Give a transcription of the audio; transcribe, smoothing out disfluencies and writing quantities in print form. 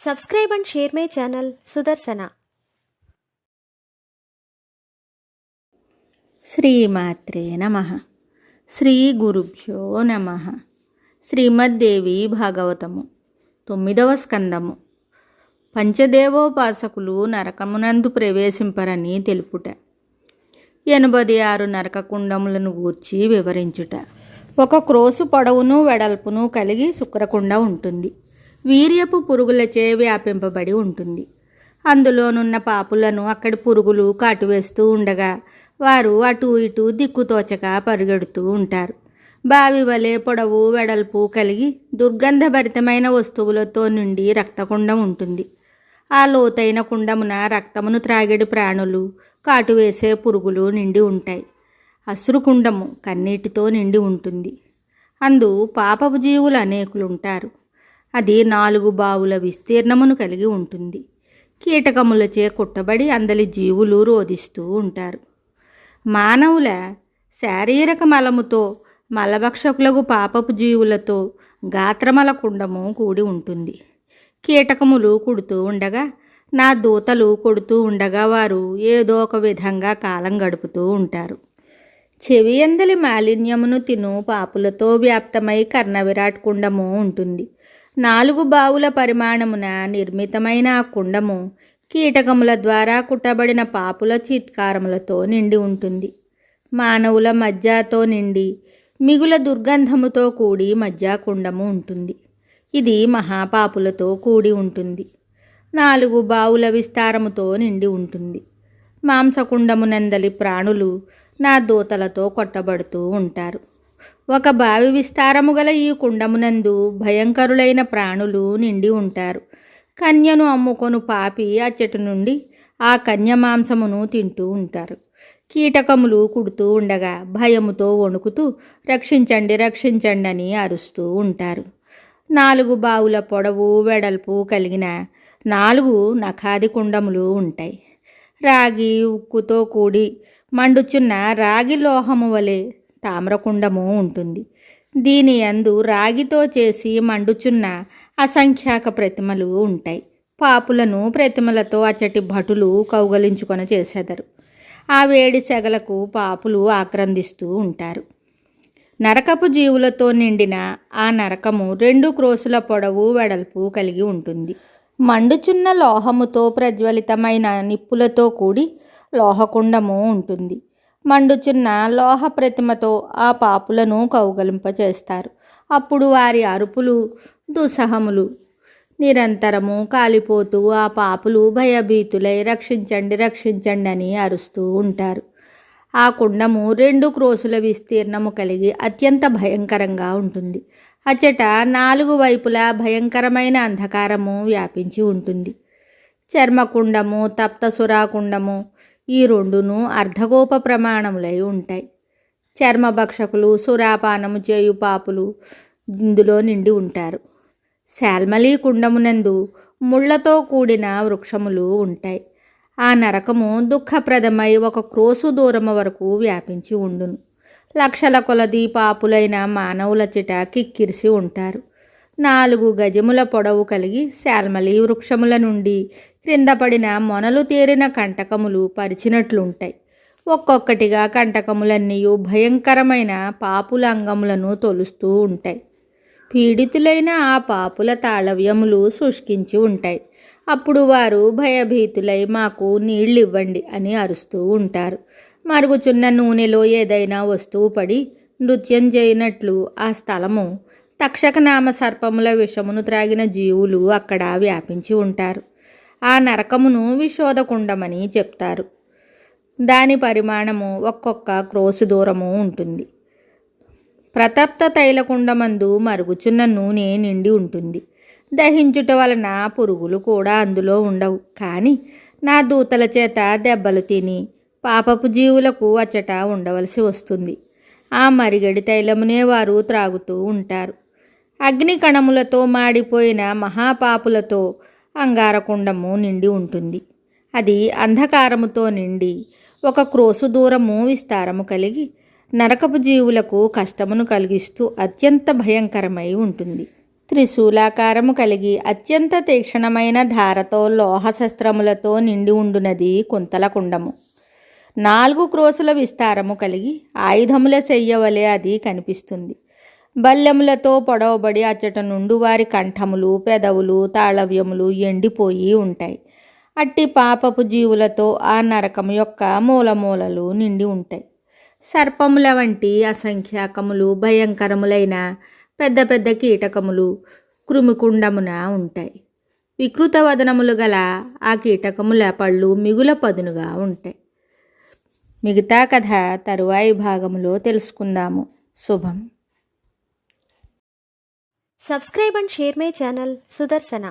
Subscribe and share my channel Sudarsana. శ్రీమాత్రే నమః. శ్రీ గురుభ్యో నమః. శ్రీమద్దేవి భాగవతము 9వ స్కందము. పంచదేవోపాసకులు నరకమునందు ప్రవేశింపరని తెలుపుట. 86 నరకకుండములను గూర్చి వివరించుట. ఒక క్రోసు పొడవును వెడల్పును కలిగి శుక్రకుండ ఉంటుంది. వీర్యపు పురుగులచే వ్యాపింపబడి ఉంటుంది. అందులోనున్న పాపులను అక్కడి పురుగులు కాటువేస్తూ ఉండగా వారు అటు ఇటు దిక్కుతోచక పరుగెడుతూ ఉంటారు. బావి వలె పొడవు వెడల్పు కలిగి దుర్గంధభరితమైన వస్తువులతో నిండి రక్తకుండం ఉంటుంది. ఆ లోతైన కుండమున రక్తమును త్రాగెడి ప్రాణులు, కాటువేసే పురుగులు నిండి ఉంటాయి. అశ్రుకుండము కన్నీటితో నిండి ఉంటుంది. అందు పాపపు జీవులు అనేకులుంటారు. అది 4 బావుల విస్తీర్ణమును కలిగి ఉంటుంది. కీటకములచే కుట్టబడి అందలి జీవులు రోధిస్తూ ఉంటారు. మానవుల శారీరక మలముతో మలభక్షకులకు పాపపు జీవులతో గాత్రమల కుండము కూడి ఉంటుంది. కీటకములు కుడుతూ ఉండగా, నా దూతలు కొడుతూ ఉండగా వారు ఏదో ఒక విధంగా కాలం గడుపుతూ ఉంటారు. చెవి అందలి మాలిన్యమును తిను పాపులతో వ్యాప్తమై కర్ణవిరాట్ కుండము ఉంటుంది. 4 బావుల పరిమాణమున నిర్మితమైన ఆ కుండము కీటకముల ద్వారా కుట్టబడిన పాపుల చీత్కారములతో నిండి ఉంటుంది. మానవుల మజ్జాతో నిండి మిగుల దుర్గంధముతో కూడి మజ్జాకుండము ఉంటుంది. ఇది మహాపాపులతో కూడి ఉంటుంది. 4 బావుల విస్తారముతో నిండి ఉంటుంది. మాంసకుండమునందలి ప్రాణులు నా దూతలతో కొట్టబడుతూ ఉంటారు. ఒక బావి విస్తారము గల ఈ కుండమునందు భయంకరులైన ప్రాణులు నిండి ఉంటారు. కన్యను అమ్ముకొను పాపి అచ్చటి నుండి ఆ కన్య మాంసమును తింటూ ఉంటారు. కీటకములు కుడుతూ ఉండగా భయముతో వణుకుతూ రక్షించండి రక్షించండి అని అరుస్తూ ఉంటారు. 4 బావుల పొడవు వెడల్పు కలిగిన 4 నఖాది కుండములు ఉంటాయి. రాగి ఉక్కుతో కూడి మండుచున్న రాగి లోహము వలె తామ్రకుండము ఉంటుంది. దీని యందు రాగితో చేసి మండుచున్న అసంఖ్యాక ప్రతిమలు ఉంటాయి. పాపులను ప్రతిమలతో అచ్చటి భటులు కౌగలించుకొని చేసెదరు. ఆ వేడి సెగలకు పాపులు ఆక్రందిస్తూ ఉంటారు. నరకపు జీవులతో నిండిన ఆ నరకము 2 క్రోసుల పొడవు వెడల్పు కలిగి ఉంటుంది. మండుచున్న లోహముతో ప్రజ్వలితమైన నిప్పులతో కూడి లోహకుండము ఉంటుంది. మండుచున్న లోహ ప్రతిమతో ఆ పాపులను కౌగలింపచేస్తారు. అప్పుడు వారి అరుపులు దుస్సహములు నిరంతరము కాలిపోతూ ఆ పాపులు భయభీతులై రక్షించండి రక్షించండి అని అరుస్తూ ఉంటారు. ఆ కుండము 2 క్రోసుల విస్తీర్ణము కలిగి అత్యంత భయంకరంగా ఉంటుంది. అచ్చట 4 వైపులా భయంకరమైన అంధకారము వ్యాపించి ఉంటుంది. చర్మకుండము తప్తసురాకుండము ఈ 2ను అర్ధగోప ప్రమాణములై ఉంటాయి. చర్మభక్షకులు సురాపానము చేయు పాపులు ఇందులో నిండి ఉంటారు. శాల్మలీ కుండమునందు ముళ్లతో కూడిన వృక్షములు ఉంటాయి. ఆ నరకము దుఃఖప్రదమై 1 క్రోసు దూరము వరకు వ్యాపించి ఉండును. లక్షల కొలది పాపులైన మానవుల చిట కిక్కిరిసి ఉంటారు. 4 గజముల పొడవు కలిగి శాల్మలీ వృక్షముల నుండి క్రింద పడిన మొనలు తేరిన కంటకములు పరిచినట్లుంటాయి. ఒక్కొక్కటిగా కంటకములన్నీయు భయంకరమైన పాపుల అంగములను తొలుస్తూ ఉంటాయి. పీడితులైన ఆ పాపుల తాళవ్యములు శుష్కించి ఉంటాయి. అప్పుడు వారు భయభీతులై మాకు నీళ్ళివ్వండి అని అరుస్తూ ఉంటారు. మరుగుచున్న నూనెలో ఏదైనా వస్తువు పడి నృత్యం చేయనట్లు ఆ స్థలము తక్షకనామ సర్పముల విషమును త్రాగిన జీవులు అక్కడ వ్యాపించి ఉంటారు. ఆ నరకమును విషోదకుండమని చెప్తారు. దాని పరిమాణము ఒక్కొక్క క్రోసు దూరము ఉంటుంది. ప్రతప్త తైలకుండమందు మరుగుచున్న నూనె నిండి ఉంటుంది. దహించుట వలన పురుగులు కూడా అందులో ఉండవు. కానీ నా దూతల చేత దెబ్బలు తిని పాపపు జీవులకు అచ్చట ఉండవలసి వస్తుంది. ఆ మరిగడి తైలమునే వారు త్రాగుతూ ఉంటారు. అగ్ని కణములతో మాడిపోయిన మహాపాపులతో అంగారకుండము నిండి ఉంటుంది. అది అంధకారముతో నిండి 1 క్రోసు దూరము విస్తారము కలిగి నరకపు జీవులకు కష్టమును కలిగిస్తూ అత్యంత భయంకరమై ఉంటుంది. త్రిశూలాకారము కలిగి అత్యంత తీక్షణమైన ధారతో లోహ శస్త్రములతో నిండి ఉండునది కుంతల కుండము. 4 క్రోసుల విస్తారము కలిగి ఆయుధముల చెయ్యవలే అది కనిపిస్తుంది. బల్లెములతో పొడవబడి అచ్చట నుండి వారి కంఠములు, పెదవులు, తాళవ్యములు ఎండిపోయి ఉంటాయి. అట్టి పాపపు జీవులతో ఆ నరకము యొక్క మూలమూలలు నిండి ఉంటాయి. సర్పముల వంటి అసంఖ్యాకములు భయంకరములైన పెద్ద పెద్ద కీటకములు కృమికుండమున ఉంటాయి. వికృత వదనములు గల ఆ కీటకముల పళ్ళు మిగుల పదునుగా ఉంటాయి. మిగతా కథ తరువాయి భాగములో తెలుసుకుందాము. శుభం. Subscribe and share my channel Sudarsana.